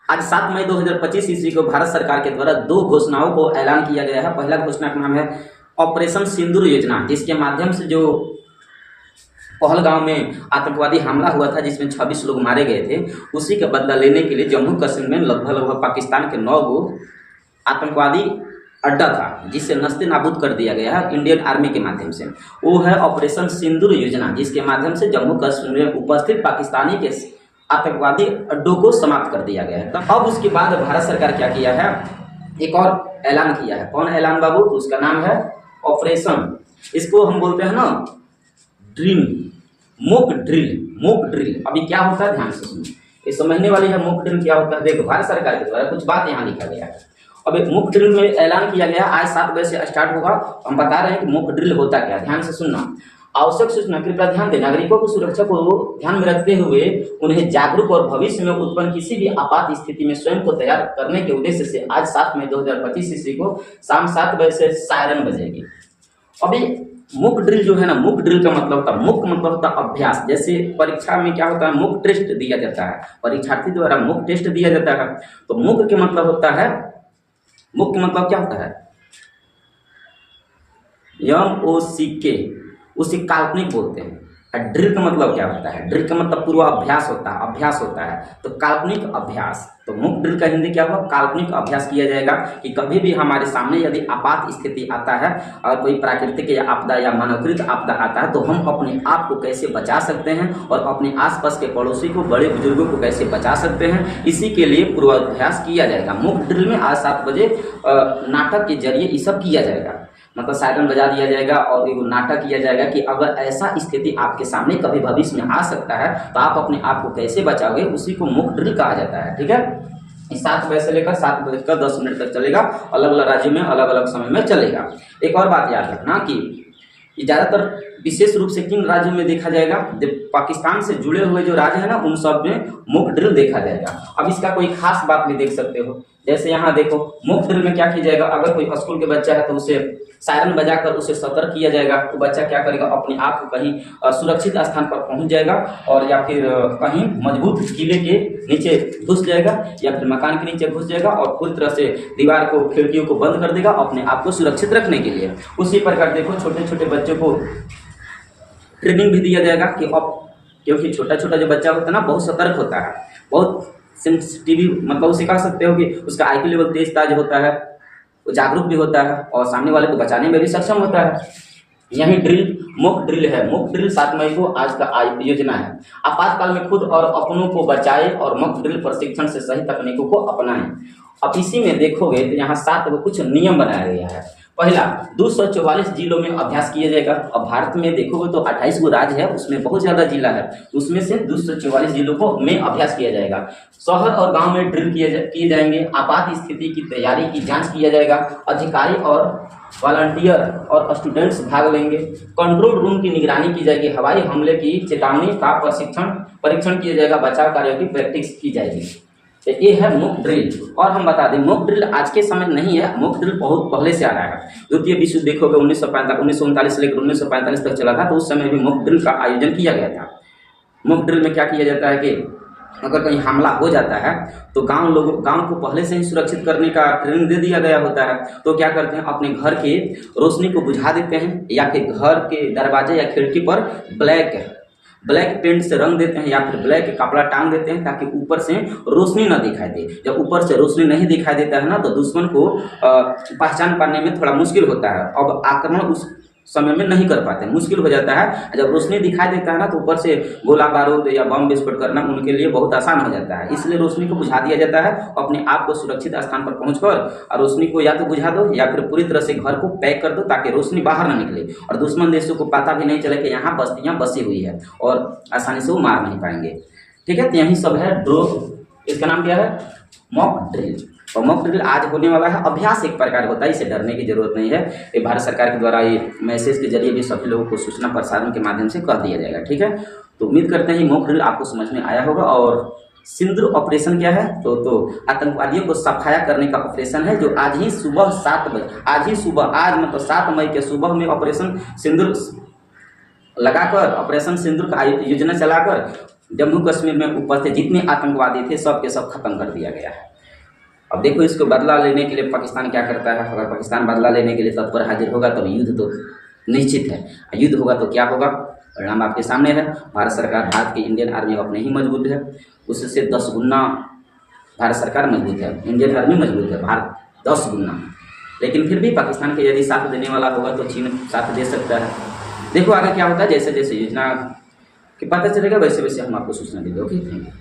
आज 7 मई 2025 ईस्वी को भारत सरकार के द्वारा 2 घोषणाओं को ऐलान किया गया है। पहला घोषणा का नाम है ऑपरेशन सिंदूर योजना, जिसके माध्यम से जो पहलगांव में आतंकवादी हमला हुआ था जिसमें 26 लोग मारे गए थे, उसी का बदला लेने के लिए जम्मू कश्मीर में लगभग पाकिस्तान के 9 गो आतंकवादी अड्डा था जिसे नस्ते नाबूद कर दिया गया है इंडियन आर्मी के माध्यम से। वो है ऑपरेशन सिंदूर योजना, जिसके माध्यम से जम्मू कश्मीर में उपस्थित पाकिस्तानी के आतंकवादी अड्डों को समाप्त कर दिया गया है। तो अब उसके बाद भारत सरकार क्या किया है, एक और ऐलान किया है। कौन ऐलान बाबू? तो उसका नाम है ऑपरेशन, इसको हम बोलते हैं ना ड्रिल, मोक ड्रिल। अभी क्या होता है ध्यान से सुनो, ये समझने वाली है। मोक ड्रिल क्या होता है, देखो भारत सरकार के द्वारा कुछ बात यहाँ लिखा गया है। अब एक मोक ड्रिल में ऐलान किया गया आज 7 बजे से स्टार्ट होगा। हम बता रहे हैं कि मोक ड्रिल होता क्या, ध्यान से सुनना। आवश्यक सूचना, कृपया ध्यान दें, नागरिकों की सुरक्षा को ध्यान में रखते हुए उन्हें जागरूक और भविष्य में उत्पन्न किसी भी आपात स्थिति में स्वयं को तैयार करने के उद्देश्य से आज 7 मई 2025 ईस्वी को शाम 7 बजे से सायरन बजेगी। अभी मुक ड्रिल जो है ना, मुक ड्रिल का मतलब होता है, मुक मतलब होता है अभ्यास। जैसे परीक्षा में क्या होता है, मुक टेस्ट दिया जाता है, परीक्षार्थी द्वारा मुक टेस्ट दिया जाता है। तो मुक के मतलब होता है, मुक के मतलब क्या होता है, MOCK, उसे काल्पनिक बोलते हैं। ड्रिल का मतलब क्या होता है, ड्रिल का मतलब पूर्वाभ्यास होता है, अभ्यास होता है। तो काल्पनिक अभ्यास, तो मुक ड्रिल का हिंदी क्या हुआ, काल्पनिक अभ्यास किया जाएगा कि कभी भी हमारे सामने यदि आपात स्थिति आता है और कोई प्राकृतिक या आपदा या मानवकृत आपदा आता है तो हम अपने आप को कैसे बचा सकते हैं और अपने आसपास के पड़ोसी को, बड़े बुजुर्गों को कैसे बचा सकते हैं, इसी के लिए पूर्वाभ्यास किया जाएगा। मुक ड्रिल में आज 7 बजे नाटक के जरिए ये सब किया जाएगा, मतलब सायरन बजा दिया जाएगा और एक नाटक किया जाएगा कि अगर ऐसा स्थिति आपके सामने कभी भविष्य में आ सकता है तो आप अपने आप को कैसे बचाओगे, उसी को मुक ड्रिल कहा जाता है। ठीक है, 7 बजे से लेकर 7 बजकर 10 मिनट तक चलेगा, अलग अलग राज्यों में अलग अलग समय में चलेगा। एक और बात याद रखना कि ज़्यादातर विशेष रूप से किन राज्यों में देखा जाएगा, जब पाकिस्तान से जुड़े हुए जो राज्य है ना उन सब में मुक ड्रिल देखा जाएगा। अब इसका कोई खास बात भी देख सकते हो, जैसे यहाँ देखो मुक ड्रिल में क्या किया जाएगा, अगर कोई स्कूल के बच्चा है तो उसे सायरन बजाकर उसे सतर्क किया जाएगा। तो बच्चा क्या करेगा, अपने आप को कहीं सुरक्षित स्थान पर पहुंच जाएगा और या फिर कहीं मजबूत किले के नीचे घुस जाएगा या फिर मकान के नीचे घुस जाएगा और पूरी तरह से दीवार को, खिड़कियों को बंद कर देगा अपने आप को सुरक्षित रखने के लिए। उसी प्रकार देखो छोटे छोटे बच्चों को ट्रेनिंग भी दिया जाएगा कि अब, क्योंकि छोटा छोटा जो बच्चा होता है ना बहुत सतर्क होता है, बहुत सेंसिटिव, मतलब उसे कह सकते हो कि उसका IQ लेवल तेज ताज होता है, वो जागरूक भी होता है और सामने वाले को बचाने में भी सक्षम होता है। यही ड्रिल मुक ड्रिल है। मुक ड्रिल 7 मई को आज का योजना है। आपातकाल में खुद और अपनों को बचाए और मुक ड्रिल प्रशिक्षण से सही तकनीकों को अपनाएं। अब इसी में देखोगे तो यहाँ 7 को कुछ नियम बनाया गया है। पहला, 244 जिलों में अभ्यास किया जाएगा। अब भारत में देखोगे तो 28 गो राज्य है, उसमें बहुत ज़्यादा जिला है, उसमें से 244 जिलों को में अभ्यास किया जाएगा। शहर और गांव में ड्रिल किए जाएंगे। आपात स्थिति की तैयारी की जांच किया जाएगा। अधिकारी और वॉलंटियर और स्टूडेंट्स भाग लेंगे। कंट्रोल रूम की निगरानी की जाएगी। हवाई हमले की चेतावनी का परीक्षण किया जाएगा। बचाव कार्यों की प्रैक्टिस की जाएगी। तो ये है मुक ड्रिल। और हम बता दें मुक ड्रिल आज के समय नहीं है, मुक ड्रिल बहुत पहले से आ रहा है। द्वितीय विश्व देखोगे 1939 से लेकर 1945 तक चला था, तो उस समय भी मुक ड्रिल का आयोजन किया गया था। मुक ड्रिल में क्या किया जाता है कि अगर कहीं हमला हो जाता है तो गांव को पहले से ही सुरक्षित करने का ट्रेनिंग दे दिया गया होता है। तो क्या करते हैं, अपने घर के रोशनी को बुझा देते हैं या फिर घर के दरवाजे या खिड़की पर ब्लैक पेंट से रंग देते हैं या फिर ब्लैक कपड़ा टांग देते हैं ताकि ऊपर से रोशनी न दिखाई दे। जब ऊपर से रोशनी नहीं दिखाई देता है ना तो दुश्मन को पहचान पाने में थोड़ा मुश्किल होता है। अब आक्रमण उस समय में नहीं कर पाते, मुश्किल हो जाता है। जब रोशनी दिखाई देता है ना तो ऊपर से गोला बारूद या बम विस्फोट करना उनके लिए बहुत आसान हो जाता है। इसलिए रोशनी को बुझा दिया जाता है। अपने आप को सुरक्षित स्थान पर पहुंचकर और रोशनी को या तो बुझा दो या फिर पूरी तरह से घर को पैक कर दो ताकि रोशनी बाहर न निकले और दुश्मन देशों को पता भी नहीं चले कि यहाँ बस्तियाँ बसी हुई है और आसानी से वो मार नहीं पाएंगे। ठीक है, तो यही सब है इसका नाम क्या है, मॉक ड्रिल। और मॉक ड्रिल आज होने वाला है। अभ्यास एक प्रकार होता है, इसे डरने की जरूरत नहीं है। ये भारत सरकार के द्वारा ये मैसेज के जरिए भी सभी लोगों को सूचना प्रसारण के माध्यम से कह दिया जाएगा। ठीक है, तो उम्मीद करते हैं मतलब ड्रिल आपको समझ में आया होगा। और सिंदूर ऑपरेशन क्या है, तो आतंकवादियों को सफाया करने का ऑपरेशन है जो आज ही सुबह 7 बजे, आज मतलब 7 मई के सुबह में ऑपरेशन सिंदूर लगाकर, ऑपरेशन सिंदूर का योजना चलाकर जम्मू कश्मीर में उपस्थित जितने आतंकवादी थे सब के सब खत्म कर दिया गया है। अब देखो इसको बदला लेने के लिए पाकिस्तान क्या करता है। अगर पाकिस्तान बदला लेने के लिए तत्पर हाजिर होगा तो युद्ध तो निश्चित है। युद्ध होगा तो क्या होगा, परिणाम आपके सामने है। भारत सरकार, भारत की इंडियन आर्मी अपने ही मजबूत है, उससे 10 गुना भारत सरकार मजबूत है, इंडियन आर्मी मजबूत है, भारत 10 गुना। लेकिन फिर भी पाकिस्तान के यदि साथ देने वाला होगा तो चीन साथ दे सकता है। देखो आगे क्या होता है, जैसे जैसे योजना कि पता चलेगा वैसे वैसे हम आपको सूचना देंगे। Okay, thank you.